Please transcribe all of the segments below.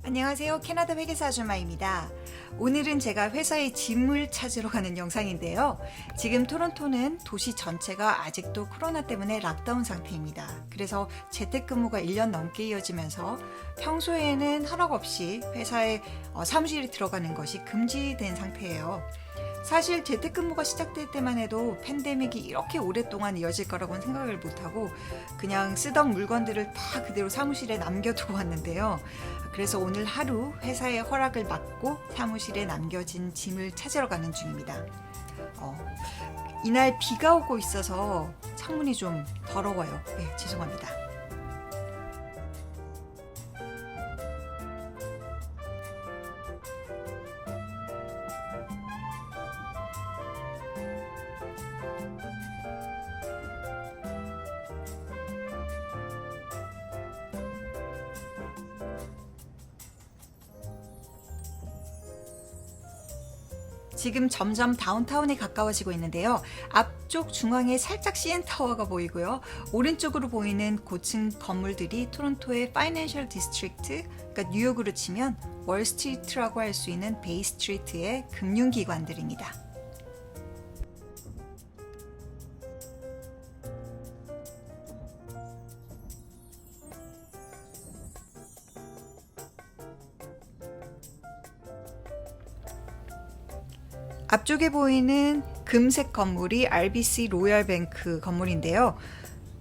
안녕하세요. 캐나다 회계사 아줌마입니다. 오늘은 제가 회사에 짐을 찾으러 가는 영상인데요. 지금 토론토는 도시 전체가 아직도 코로나 때문에 락다운 상태입니다. 그래서 재택근무가 1년 넘게 이어지면서 평소에는 허락 없이 회사에 사무실에 들어가는 것이 금지된 상태예요. 사실 재택근무가 시작될 때만 해도 팬데믹이 이렇게 오랫동안 이어질 거라고는 생각을 못하고 그냥 쓰던 물건들을 다 그대로 사무실에 남겨두고 왔는데요. 그래서 오늘 하루 회사의 허락을 받고 사무실에 남겨진 짐을 찾으러 가는 중입니다. 이날 비가 오고 있어서 창문이 좀 더러워요. 네, 죄송합니다. 지금 점점 다운타운에 가까워지고 있는데요. 앞쪽 중앙에 살짝 CN타워가 보이고요. 오른쪽으로 보이는 고층 건물들이 토론토의 파이낸셜 디스트릭트, 그러니까 뉴욕으로 치면 월스트리트라고 할 수 있는 베이스트리트의 금융기관들입니다. 앞쪽에 보이는 금색 건물이 RBC 로얄뱅크 건물인데요.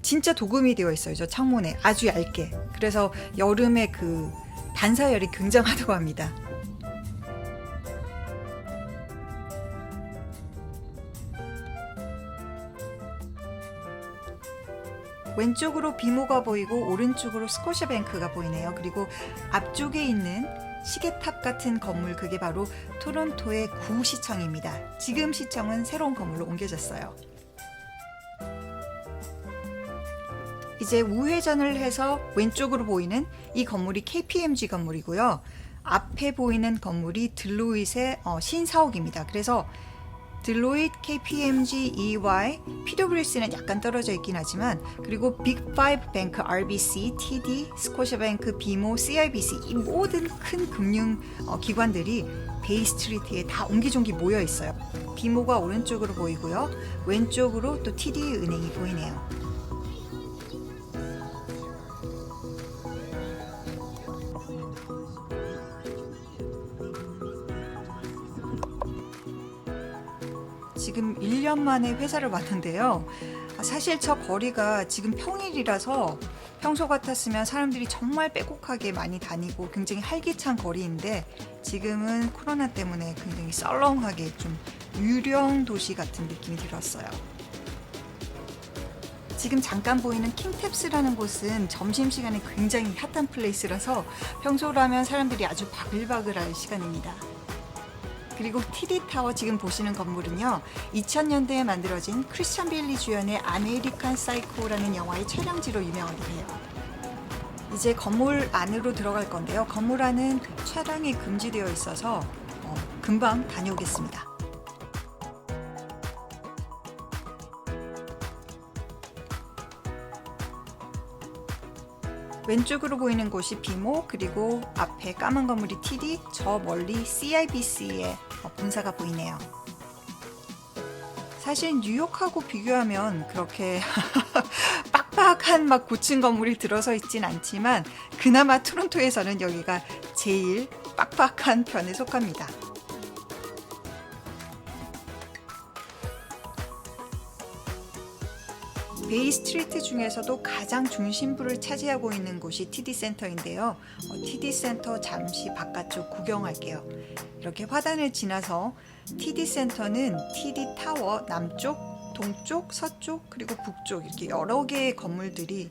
진짜 도금이 되어 있어요. 저 창문에 아주 얇게. 그래서 여름에 그 반사열이 굉장하다고 합니다. 왼쪽으로 비모가 보이고 오른쪽으로 스코셔뱅크가 보이네요. 그리고 앞쪽에 있는 시계탑 같은 건물, 그게 바로 토론토의 구시청입니다. 지금 시청은 새로운 건물로 옮겨졌어요. 이제 우회전을 해서 왼쪽으로 보이는 이 건물이 KPMG 건물이고요. 앞에 보이는 건물이 들로잇의 신사옥입니다. 그래서 들로잇, KPMG, EY, PwC는 약간 떨어져 있긴 하지만, 그리고 빅5 뱅크, RBC, TD, 스코셔뱅크, 비모, CIBC 이 모든 큰 금융 기관들이 베이스트리트에 다 옹기종기 모여 있어요. 비모가 오른쪽으로 보이고요. 왼쪽으로 또 TD 은행이 보이네요. 지금 1년 만에 회사를 왔는데요. 사실 저 거리가 지금 평일이라서 평소 같았으면 사람들이 정말 빼곡하게 많이 다니고 굉장히 활기찬 거리인데 지금은 코로나 때문에 굉장히 썰렁하게 좀 유령 도시 같은 느낌이 들었어요. 지금 잠깐 보이는 킹탭스라는 곳은 점심시간에 굉장히 핫한 플레이스라서 평소라면 사람들이 아주 바글바글할 시간입니다. 그리고 TD타워 지금 보시는 건물은요, 2000년대에 만들어진 크리스찬 베일리 주연의 아메리칸 사이코라는 영화의 촬영지로 유명하기도 해요. 이제 건물 안으로 들어갈 건데요. 건물 안은 촬영이 금지되어 있어서 금방 다녀오겠습니다. 왼쪽으로 보이는 곳이 비모, 그리고 앞에 까만 건물이 TD, 저 멀리 CIBC의 본사가 보이네요. 사실 뉴욕하고 비교하면 그렇게 빡빡한 막 고층 건물이 들어서 있진 않지만 그나마 토론토에서는 여기가 제일 빡빡한 편에 속합니다. 베이스트리트 중에서도 가장 중심부를 차지하고 있는 곳이 TD센터인데요. TD센터 잠시 바깥쪽 구경할게요. 이렇게 화단을 지나서 TD센터는 TD타워 남쪽, 동쪽, 서쪽, 그리고 북쪽 이렇게 여러 개의 건물들이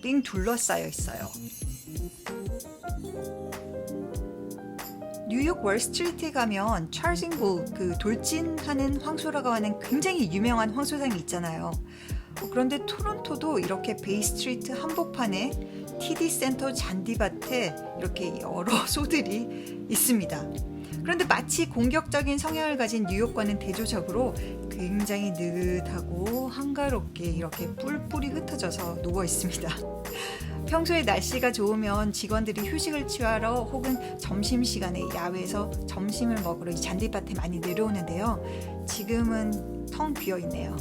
빙 둘러싸여 있어요. 뉴욕 월스트리트에 가면 찰싱 그 돌진하는 황소라고 하는 굉장히 유명한 황소장이 있잖아요. 그런데 토론토도 이렇게 베이스트리트 한복판에 TD센터 잔디밭에 이렇게 여러 소들이 있습니다. 그런데 마치 공격적인 성향을 가진 뉴욕과는 대조적으로 굉장히 느긋하고 한가롭게 이렇게 뿔뿔이 흩어져서 누워 있습니다. 평소에 날씨가 좋으면 직원들이 휴식을 취하러 혹은 점심시간에 야외에서 점심을 먹으러 이 잔디밭에 많이 내려오는데요. 지금은 텅 비어 있네요.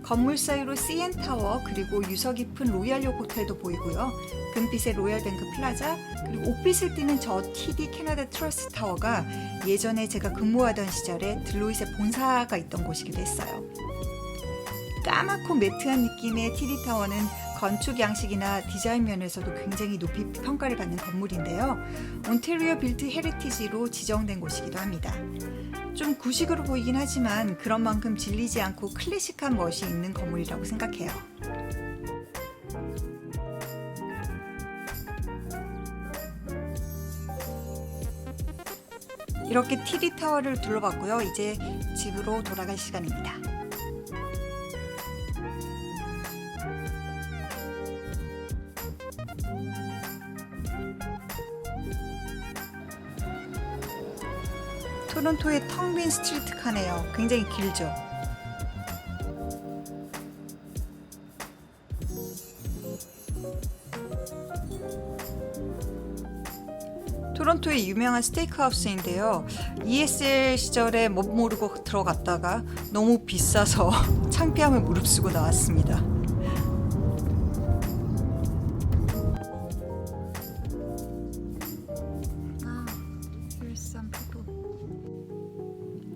건물 사이로 CN타워 그리고 유서 깊은 로얄욕 호텔도 보이고요. 금빛의 로얄뱅크 플라자 그리고 옥빛을 띠는 저 TD 캐나다 트러스 타워가 예전에 제가 근무하던 시절에 들로잇의 본사가 있던 곳이기도 했어요. 까맣고 매트한 느낌의 TD 타워는 건축 양식이나 디자인 면에서도 굉장히 높이 평가를 받는 건물인데요. 온태리오 빌트 헤리티지로 지정된 곳이기도 합니다. 좀 구식으로 보이긴 하지만 그런 만큼 질리지 않고 클래식한 멋이 있는 건물이라고 생각해요. 이렇게 TD 타워를 둘러봤고요. 이제 집으로 돌아갈 시간입니다. 토론토의 텅 빈 스트리트 카네요. 굉장히 길죠. 토론토의 유명한 스테이크하우스인데요. ESL 시절에 못 모르고 들어갔다가 너무 비싸서 창피함을 무릅쓰고 나왔습니다.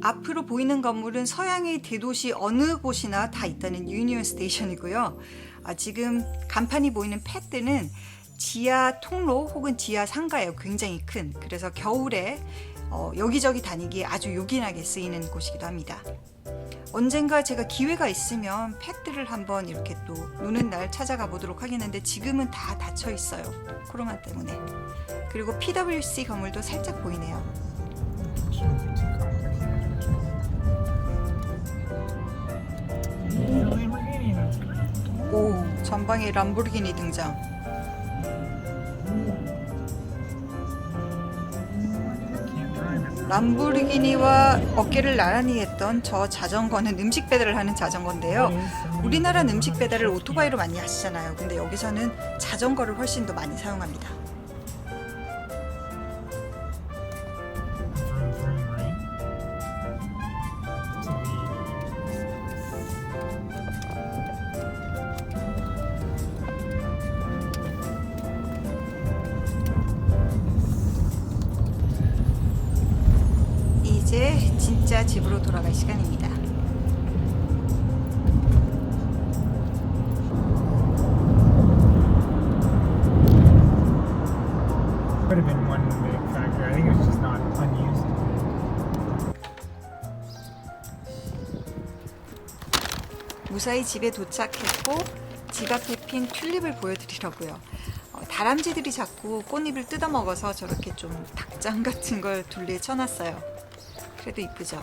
앞으로 보이는 건물은 서양의 대도시 어느 곳이나 다 있다는 유니온 스테이션이고요. 지금 간판이 보이는 패드는 지하 통로 혹은 지하 상가예요. 굉장히 큰. 그래서 겨울에 여기저기 다니기에 아주 요긴하게 쓰이는 곳이기도 합니다. 언젠가 제가 기회가 있으면 패드를 한번 이렇게 또 노는 날 찾아가 보도록 하겠는데 지금은 다 닫혀 있어요. 코로나 때문에. 그리고 PwC 건물도 살짝 보이네요. 오, 전방에 람보르기니 등장. 람보르기니와 어깨를 나란히 했던 저 자전거는 음식 배달을 하는 자전거인데요. 우리나라는 음식 배달을 오토바이로 많이 하시잖아요. 근데 여기서는 자전거를 훨씬 더 많이 사용합니다. 이제 진짜 집으로 돌아갈 시간입니다. Could have been one big factor. I think it was just not unused. 무사히 집에 도착했고 집 앞에 핀 튤립을 보여드리려고요. 다람쥐들이 자꾸 꽃잎을 뜯어먹어서 저렇게 좀 닭장 같은 걸 둘레에 쳐놨어요. 그래도 이쁘죠?